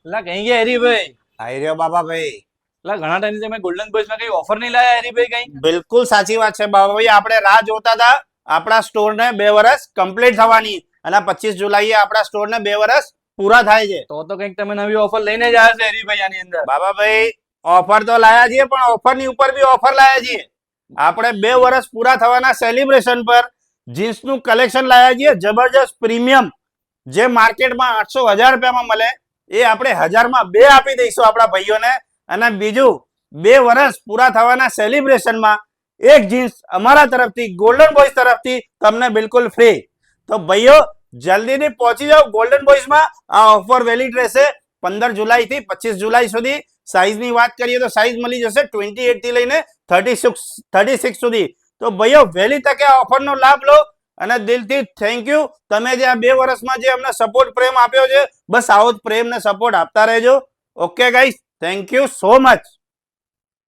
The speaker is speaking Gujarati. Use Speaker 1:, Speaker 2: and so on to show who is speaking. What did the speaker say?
Speaker 1: લા કहीं ગયા હરીભાઈ?
Speaker 2: આઈ રહ્યો બાબા ભાઈ.
Speaker 1: લા ઘણા ટાઈમથી તમે ગોલ્ડન બોયસ માં કઈ ઓફર નહીં લાયા હરીભાઈ કઈ?
Speaker 2: બિલકુલ સાચી વાત છે બાબા ભાઈ. આપણે રાહ જોતા હતા આપણા સ્ટોર ને 2 વર્ષ કમ્પ્લીટ થવાની, અને 25 જુલાઈએ આપણા સ્ટોર ને 2 વર્ષ પૂરા થાય છે.
Speaker 1: તો કઈક તમે નવી ઓફર લઈને જ આવ્યા છે હરીભાઈ આની અંદર.
Speaker 2: બાબા ભાઈ ઓફર તો લાયા છીએ, પણ ઓફર ની ઉપર બી ઓફર લાયા છીએ. આપણે 2 વર્ષ પૂરા થવાના સેલિબ્રેશન પર જીન્સ નું કલેક્શન લાયા છીએ જબરજસ્ત પ્રીમિયમ, જે માર્કેટમાં 800-1000 રૂપિયામાં મળે એ આપણે 1000 માં 2 આપી દઈશું આપણા ભાઈઓને. અને બીજું 2 વર્ષ પૂરા થવાના સેલિબ્રેશનમાં એક જીન્સ અમારા તરફથી ગોલ્ડન બોયઝ તરફથી તમને બિલકુલ ફ્રી. તો ભાઈઓ જલ્દીથી પહોંચી જાઓ ગોલ્ડન બોયઝ માં. આ ઓફર વેલિડ રહેશે 15 જુલાઈ થી 25 જુલાઈ સુધી. સાઈઝ ની વાત કરીએ તો સાઈઝ મળી જશે 28 થી લઈને 36 સુધી. તો ભાઈઓ વહેલી તકે આ ઓફર નો લાભ લો, અને દિલથી થેન્ક યુ. તમે જે આ 2 વર્ષમાં જે અમને સપોર્ટ પ્રેમ આપ્યો છે, બસ આવો જ પ્રેમ ને સપોર્ટ આપતા રહેજો. Okay guys, thank you so much.